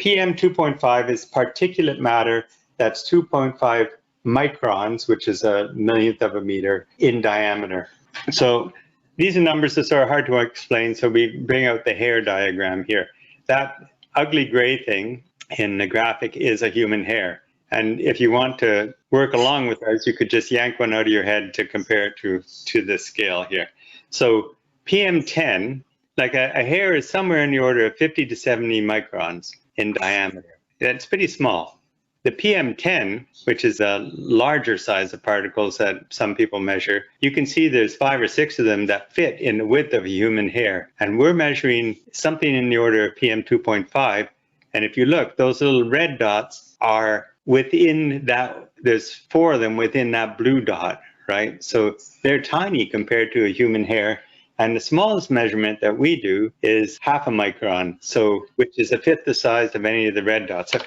PM 2.5 is particulate matter that's 2.5 microns, which is a millionth of a meter, in diameter. So these are numbers that are hard to explain, so we bring out the hair diagram here. That ugly gray thing in the graphic is a human hair. And if you want to work along with us, you could just yank one out of your head to compare it to this scale here. So PM10, like a hair is somewhere in the order of 50 to 70 microns in diameter. That's pretty small. The PM10, which is a larger size of particles that some people measure, you can see there's 5 or 6 of them that fit in the width of a human hair. And we're measuring something in the order of PM 2.5. And if you look, those little red dots are within that, there's 4 of them within that blue dot, right? So they're tiny compared to a human hair. And the smallest measurement that we do is half a micron, so which is a fifth the size of any of the red dots. So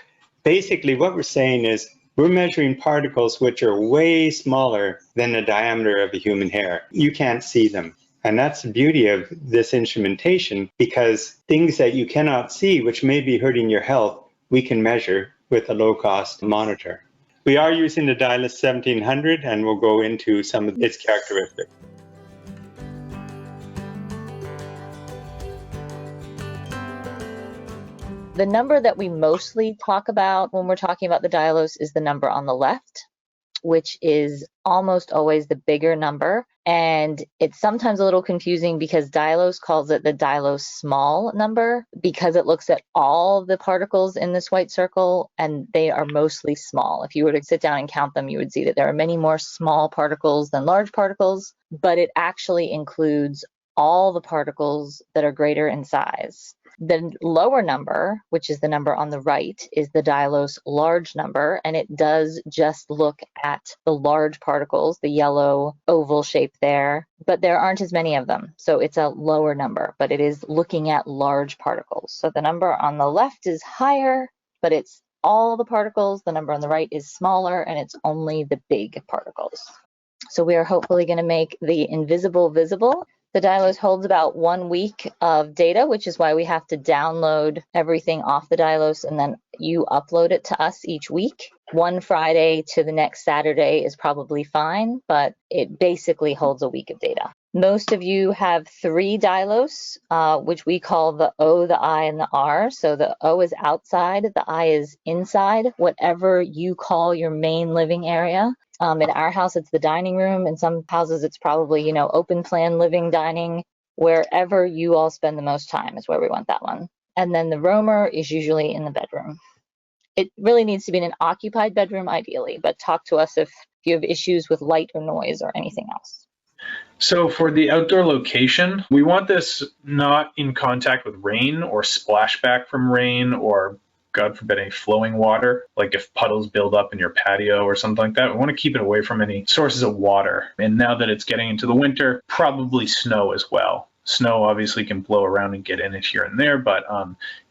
basically what we're saying is we're measuring particles which are way smaller than the diameter of a human hair. You can't see them. And that's the beauty of this instrumentation, because things that you cannot see, which may be hurting your health, we can measure with a low-cost monitor. We are using the Dylos 1700, and we'll go into some of its characteristics. The number that we mostly talk about when we're talking about the Dylos is the number on the left, which is almost always the bigger number. And it's sometimes a little confusing because Dylos calls it the Dylos small number because it looks at all the particles in this white circle, and they are mostly small. If you were to sit down and count them, you would see that there are many more small particles than large particles, but it actually includes all the particles that are greater in size. The lower number, which is the number on the right, is the Dylos large number, and it does just look at the large particles, the yellow oval shape there, but there aren't as many of them. So it's a lower number, but it is looking at large particles. So the number on the left is higher, but it's all the particles. The number on the right is smaller, and it's only the big particles. So we are hopefully going to make the invisible visible. The Dylos holds about 1 week of data, which is why we have to download everything off the Dylos, and then you upload it to us each week. One Friday to the next Saturday is probably fine, but it basically holds a week of data. Most of you have 3 Dylos, which we call the O, the I, and the R. So the O is outside, the I is inside, whatever you call your main living area. In our house, it's the dining room. In some houses, it's probably, open plan living, dining. Wherever you all spend the most time is where we want that one. And then the roamer is usually in the bedroom. It really needs to be in an occupied bedroom, ideally, but talk to us if you have issues with light or noise or anything else. So for the outdoor location, we want this not in contact with rain or splashback from rain or, God forbid, any flowing water, like if puddles build up in your patio or something like that. We want to keep it away from any sources of water. And now that it's getting into the winter, probably snow as well. Snow obviously can blow around and get in it here and there, but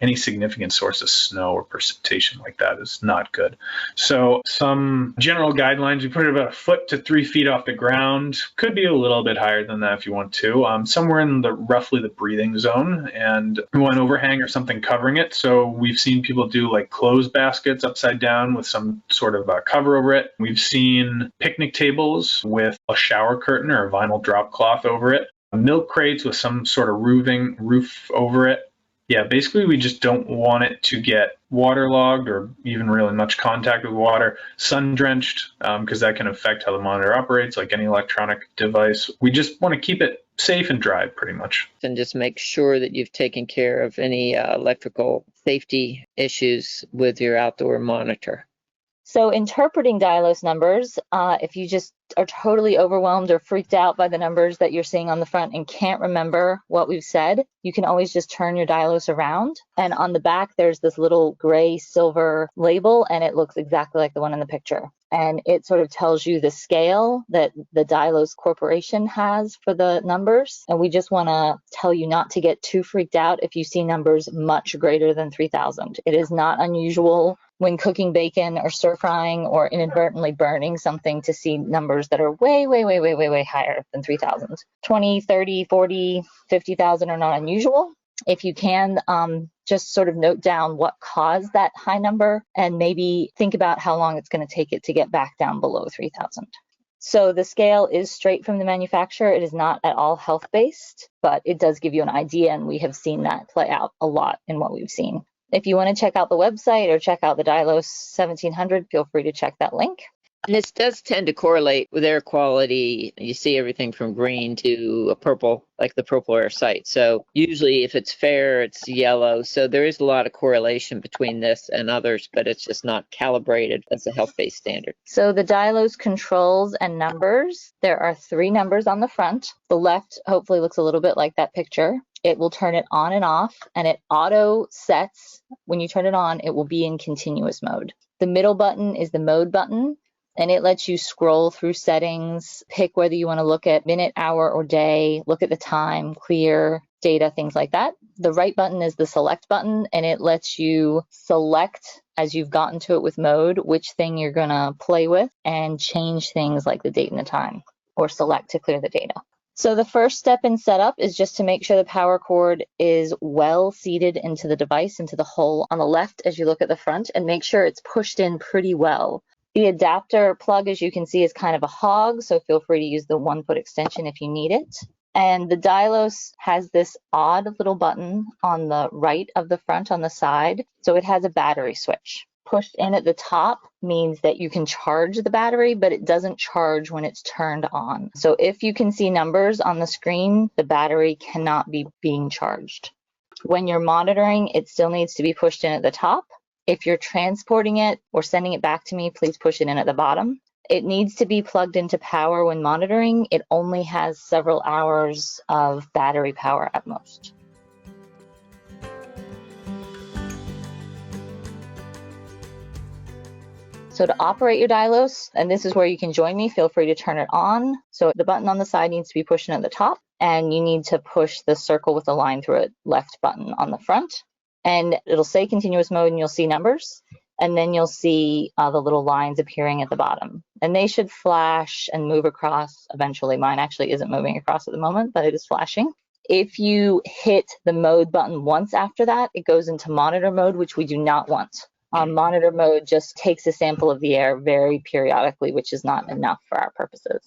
any significant source of snow or precipitation like that is not good. So some general guidelines, we put it about 1 foot to 3 feet off the ground. Could be a little bit higher than that if you want to. Somewhere in roughly the breathing zone, and we want an overhang or something covering it. So we've seen people do like clothes baskets upside down with some sort of cover over it. We've seen picnic tables with a shower curtain or a vinyl drop cloth over it. Milk crates with some sort of roof over it. Yeah, basically we just don't want it to get waterlogged or even really much contact with water, sun drenched, because that can affect how the monitor operates, like any electronic device. We just want to keep it safe and dry, pretty much. And just make sure that you've taken care of any electrical safety issues with your outdoor monitor. So interpreting Dylos numbers, if you just are totally overwhelmed or freaked out by the numbers that you're seeing on the front and can't remember what we've said, you can always just turn your Dylos around. And on the back, there's this little gray silver label, and it looks exactly like the one in the picture. And it sort of tells you the scale that the Dylos Corporation has for the numbers. And we just want to tell you not to get too freaked out if you see numbers much greater than 3,000. It is not unusual when cooking bacon or stir frying or inadvertently burning something to see numbers that are way, way, way, way, way, way higher than 3,000. 20, 30, 40, 50,000 are not unusual. If you can, just sort of note down what caused that high number and maybe think about how long it's going to take it to get back down below 3,000. So the scale is straight from the manufacturer. It is not at all health-based, but it does give you an idea, and we have seen that play out a lot in what we've seen. If you want to check out the website or check out the Dylos 1700, feel free to check that link. And this does tend to correlate with air quality. You see everything from green to a purple, like the purple air site. So usually if it's fair, it's yellow. So there is a lot of correlation between this and others, but it's just not calibrated as a health-based standard. So the Dylos controls and numbers, there are 3 numbers on the front. The left hopefully looks a little bit like that picture. It will turn it on and off, and it auto sets. When you turn it on, it will be in continuous mode. The middle button is the mode button, and it lets you scroll through settings, pick whether you want to look at minute, hour, or day, look at the time, clear data, things like that. The right button is the select button, and it lets you select, as you've gotten to it with mode, which thing you're going to play with and change things like the date and the time, or select to clear the data. So the first step in setup is just to make sure the power cord is well seated into the device, into the hole on the left as you look at the front, and make sure it's pushed in pretty well. The adapter plug, as you can see, is kind of a hog, so feel free to use the 1-foot extension if you need it. And the Dylos has this odd little button on the right of the front on the side, so it has a battery switch. Pushed in at the top means that you can charge the battery, but it doesn't charge when it's turned on. So if you can see numbers on the screen, the battery cannot be being charged. When you're monitoring, it still needs to be pushed in at the top. If you're transporting it or sending it back to me, please push it in at the bottom. It needs to be plugged into power when monitoring. It only has several hours of battery power at most. So to operate your Dylos, and this is where you can join me, feel free to turn it on. So the button on the side needs to be pushed in at the top, and you need to push the circle with the line through it left button on the front. And it'll say continuous mode, and you'll see numbers, and then you'll see the little lines appearing at the bottom. And they should flash and move across eventually. Mine actually isn't moving across at the moment, but it is flashing. If you hit the mode button once after that, it goes into monitor mode, which we do not want. Monitor mode just takes a sample of the air very periodically, which is not enough for our purposes.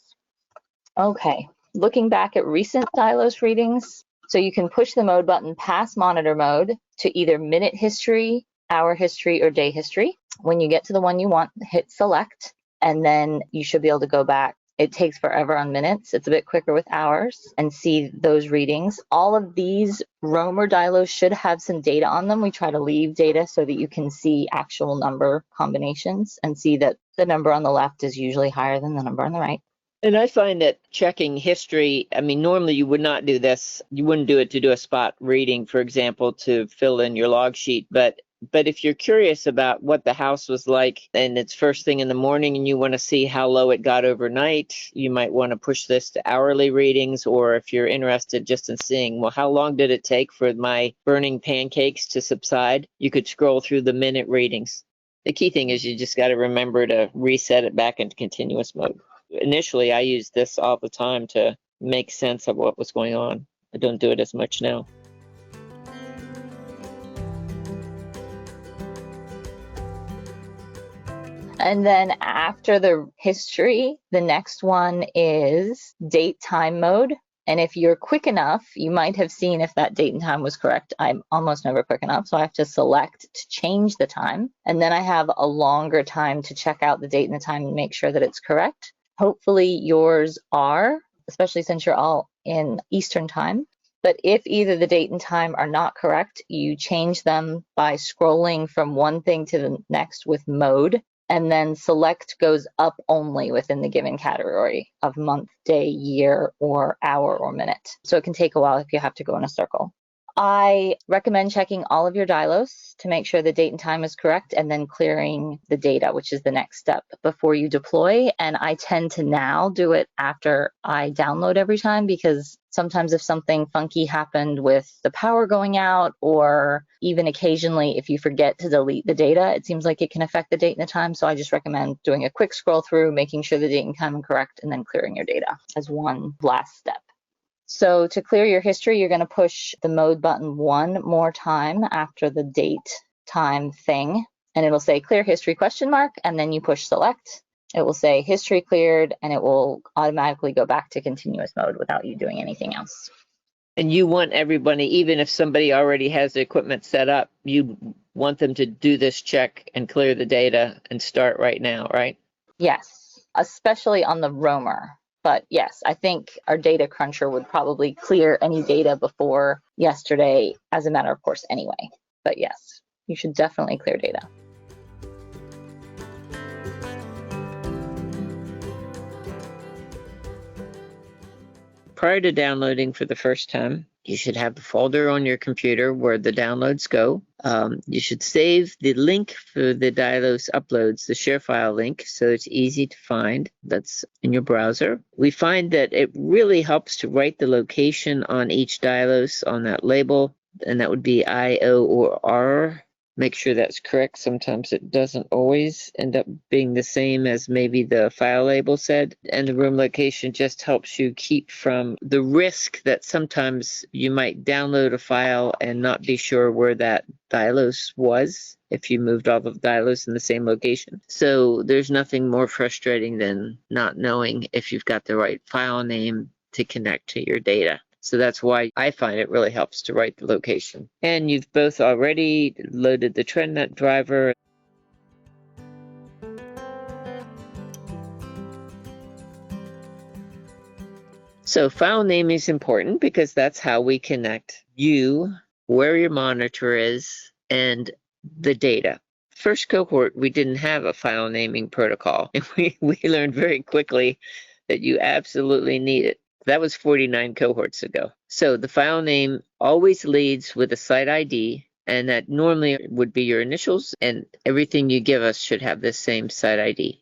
Okay, looking back at recent Dylos readings, so you can push the mode button past monitor mode to either minute history, hour history, or day history. When you get to the one you want, hit select, and then you should be able to go back. It takes forever on minutes. It's a bit quicker with hours, and see those readings. All of these roamer Dylos should have some data on them. We try to leave data so that you can see actual number combinations and see that the number on the left is usually higher than the number on the right. And I find that checking history, I mean, normally you would not do this. You wouldn't do it to do a spot reading, for example, to fill in your log sheet. But if you're curious about what the house was like and it's first thing in the morning and you want to see how low it got overnight, you might want to push this to hourly readings. Or if you're interested just in seeing, well, how long did it take for my burning pancakes to subside, you could scroll through the minute readings. The key thing is you just got to remember to reset it back into continuous mode. Initially, I used this all the time to make sense of what was going on. I don't do it as much now. And then after the history, the next one is date time mode. And if you're quick enough, you might have seen if that date and time was correct. I'm almost never quick enough, so I have to select to change the time. And then I have a longer time to check out the date and the time and make sure that it's correct. Hopefully yours are, especially since you're all in Eastern time. But if either the date and time are not correct, you change them by scrolling from one thing to the next with mode, and then select goes up only within the given category of month, day, year, or hour, or minute. So it can take a while if you have to go in a circle. I recommend checking all of your Dylos to make sure the date and time is correct, and then clearing the data, which is the next step before you deploy. And I tend to now do it after I download every time, because sometimes if something funky happened with the power going out, or even occasionally if you forget to delete the data, it seems like it can affect the date and the time. So I just recommend doing a quick scroll through, making sure the date and time is correct, and then clearing your data as one last step. So to clear your history, you're going to push the mode button one more time after the date time thing, and it'll say clear history question mark, and then you push select. It will say history cleared, and it will automatically go back to continuous mode without you doing anything else. And you want everybody, even if somebody already has the equipment set up, you want them to do this check and clear the data and start right now, right? Yes, especially on the roamer. But yes, I think our data cruncher would probably clear any data before yesterday as a matter of course anyway. But yes, you should definitely clear data. Prior to downloading for the first time, you should have the folder on your computer where the downloads go. You should save the link for the Dylos uploads, the share file link, so it's easy to find. That's in your browser. We find that it really helps to write the location on each Dylos on that label, and that would be IO or R. Make sure that's correct. Sometimes it doesn't always end up being the same as maybe the file label said. And the room location just helps you keep from the risk that sometimes you might download a file and not be sure where that Dylos was if you moved all the Dylos in the same location. So there's nothing more frustrating than not knowing if you've got the right file name to connect to your data. So that's why I find it really helps to write the location. And you've both already loaded the TrendNet driver. So file naming is important because that's how we connect you, where your monitor is, and the data. First cohort, we didn't have a file naming protocol. And we learned very quickly that you absolutely need it. That was 49 cohorts ago. So the file name always leads with a site ID, and that normally would be your initials, and everything you give us should have this same site ID.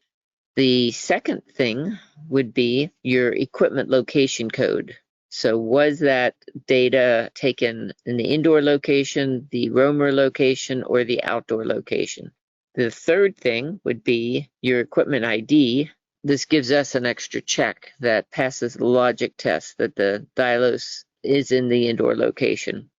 The second thing would be your equipment location code. So was that data taken in the indoor location, the roamer location, or the outdoor location? The third thing would be your equipment ID. This gives us an extra check that passes the logic test that the Dylos is in the indoor location.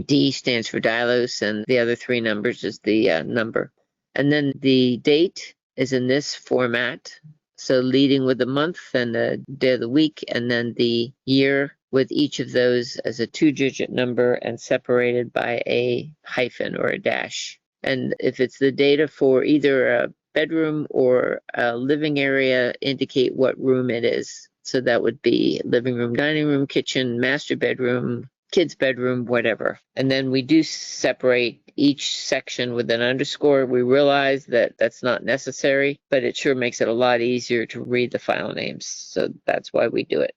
D stands for Dylos, and the other three numbers is the number. And then the date is in this format, so leading with the month and the day of the week, and then the year with each of those as a 2-digit number and separated by a hyphen or a dash. And if it's the data for either a bedroom or a living area, indicate what room it is. So that would be living room, dining room, kitchen, master bedroom, kids' bedroom, whatever. And then we do separate each section with an underscore. We realize that that's not necessary, but it sure makes it a lot easier to read the file names. So that's why we do it.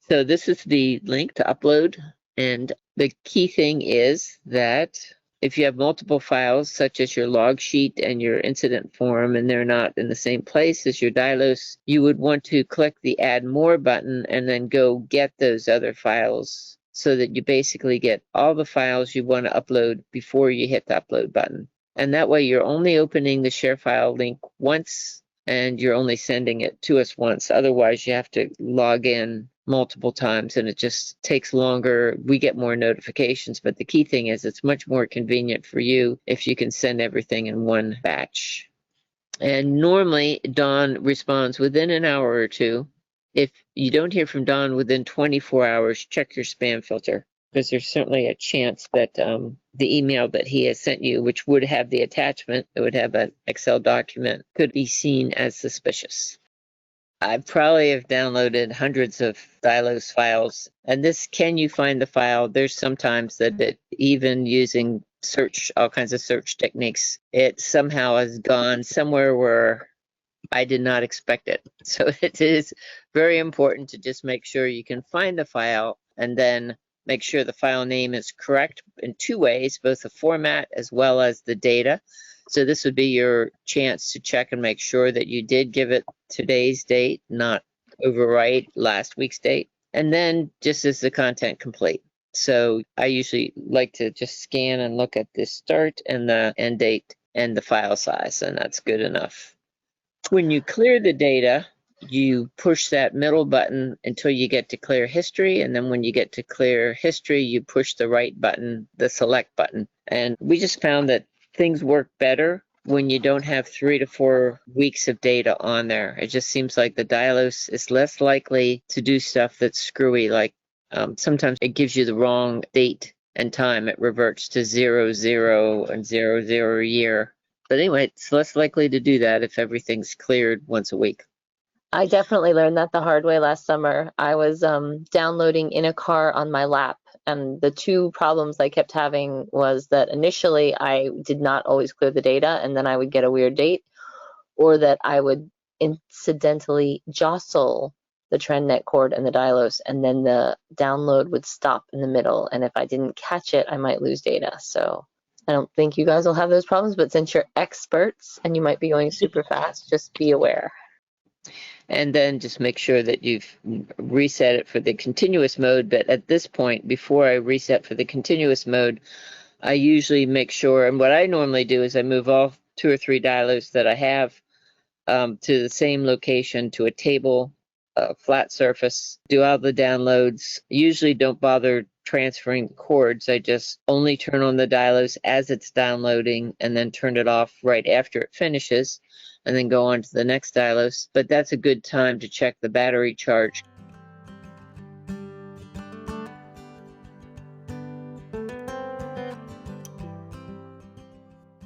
So this is the link to upload. And the key thing is that if you have multiple files, such as your log sheet and your incident form, and they're not in the same place as your Dylos, you would want to click the Add More button and then go get those other files so that you basically get all the files you want to upload before you hit the upload button. And that way you're only opening the share file link once and you're only sending it to us once. Otherwise, you have to log in multiple times and it just takes longer. We get more notifications, but the key thing is it's much more convenient for you if you can send everything in one batch. And normally Dawn responds within an hour or two. If you don't hear from Dawn within 24 hours, check your spam filter, because there's certainly a chance that the email that he has sent you, which would have the attachment, it would have an Excel document, could be seen as suspicious. I probably have downloaded hundreds of Dylos files, and this, can you find the file? There's sometimes that it, even using search, all kinds of search techniques, it somehow has gone somewhere where I did not expect it. So it is very important to just make sure you can find the file and then make sure the file name is correct in two ways, both the format as well as the data. So this would be your chance to check and make sure that you did give it today's date, not overwrite last week's date. And then just is the content complete. So I usually like to just scan and look at the start and the end date and the file size, and that's good enough. When you clear the data, you push that middle button until you get to clear history, and then when you get to clear history, you push the right button, the select button. And we just found that things work better when you don't have 3 to 4 weeks of data on there. It just seems like the Dylos is less likely to do stuff that's screwy, like sometimes it gives you the wrong date and time. It reverts to 00 and 00 year. But anyway, it's less likely to do that if everything's cleared once a week. I definitely learned that the hard way last summer. I was downloading in a car on my lap, and the two problems I kept having was that initially I did not always clear the data, and then I would get a weird date, or that I would incidentally jostle the TrendNet cord and the Dylos, and then the download would stop in the middle, and if I didn't catch it, I might lose data. So I don't think you guys will have those problems, but since you're experts and you might be going super fast, just be aware. And then just make sure that you've reset it for the continuous mode. But at this point, before I reset for the continuous mode, I usually make sure, and what I normally do is I move all 2 or 3 Dylos that I have to the same location, to a table, a flat surface, do all the downloads. Usually don't bother transferring the cords. I just only turn on the Dylos as it's downloading and then turn it off right after it finishes, and then go on to the next Dylos. But that's a good time to check the battery charge.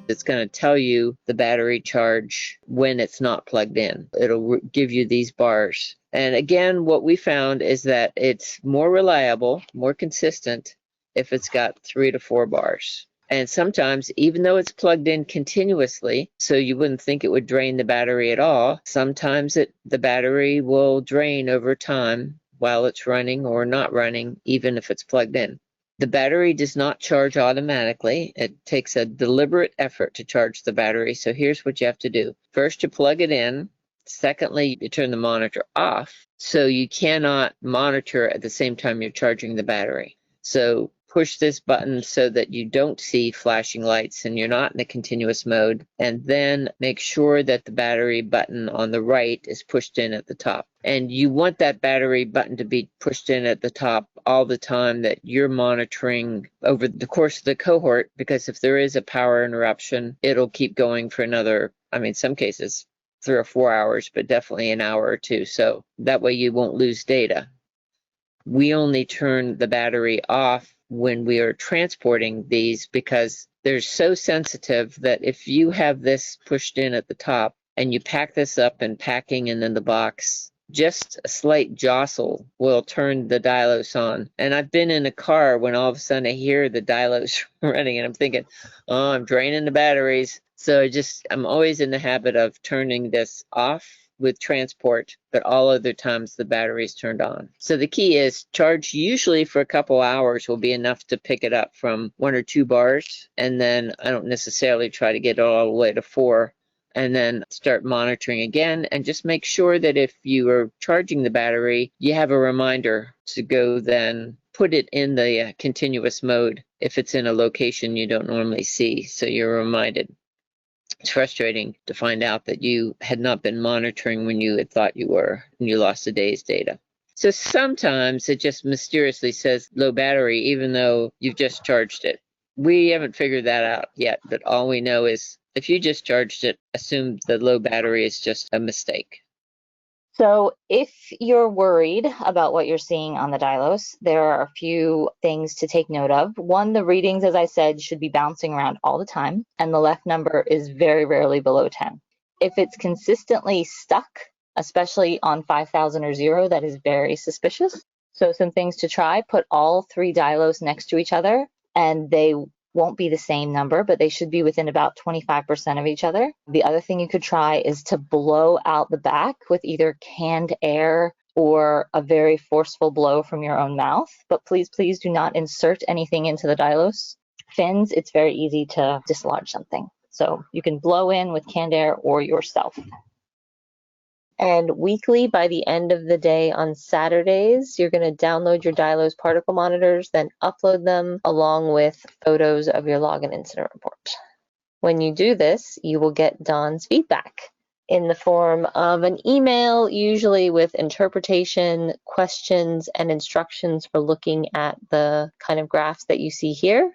It's going to tell you the battery charge when it's not plugged in. It'll give you these bars. And again, what we found is that it's more reliable, more consistent if it's got 3 to 4 bars. And sometimes, even though it's plugged in continuously, so you wouldn't think it would drain the battery at all, sometimes the battery will drain over time while it's running or not running, even if it's plugged in. The battery does not charge automatically. It takes a deliberate effort to charge the battery. So here's what you have to do. First, you plug it in. Secondly, you turn the monitor off, so you cannot monitor at the same time you're charging the battery. So push this button so that you don't see flashing lights and you're not in the continuous mode, and then make sure that the battery button on the right is pushed in at the top. And you want that battery button to be pushed in at the top all the time that you're monitoring over the course of the cohort, because if there is a power interruption, it'll keep going for another, some cases 3 or 4 hours, but definitely an hour or two. So that way you won't lose data. We only turn the battery off when we are transporting these because they're so sensitive that if you have this pushed in at the top and you pack this up in packing and in the box, just a slight jostle will turn the Dylos on. And I've been in a car when all of a sudden I hear the Dylos running and I'm thinking, oh, I'm draining the batteries. So I'm always in the habit of turning this off with transport, but all other times the battery's turned on. So the key is charge usually for a couple hours will be enough to pick it up from 1 or 2 bars. And then I don't necessarily try to get it all the way to 4, and then start monitoring again. And just make sure that if you are charging the battery, you have a reminder to go then put it in the continuous mode if it's in a location you don't normally see, so you're reminded. It's frustrating to find out that you had not been monitoring when you had thought you were, and you lost a day's data. So sometimes it just mysteriously says low battery, even though you've just charged it. We haven't figured that out yet, but all we know is if you just charged it, assume the low battery is just a mistake. So if you're worried about what you're seeing on the Dylos, there are a few things to take note of. One, the readings, as I said, should be bouncing around all the time, and the left number is very rarely below 10. If it's consistently stuck, especially on 5,000 or 0, that is very suspicious. So some things to try: put all 3 Dylos next to each other, and they won't be the same number, but they should be within about 25% of each other. The other thing you could try is to blow out the back with either canned air or a very forceful blow from your own mouth. But please do not insert anything into the Dylos fins. It's very easy to dislodge something. So you can blow in with canned air or yourself. And weekly, by the end of the day on Saturdays, you're going to download your Dylos particle monitors, then upload them along with photos of your log and incident report. When you do this, you will get Dawn's feedback. in the form of an email, usually with interpretation, questions, and instructions for looking at the kind of graphs that you see here.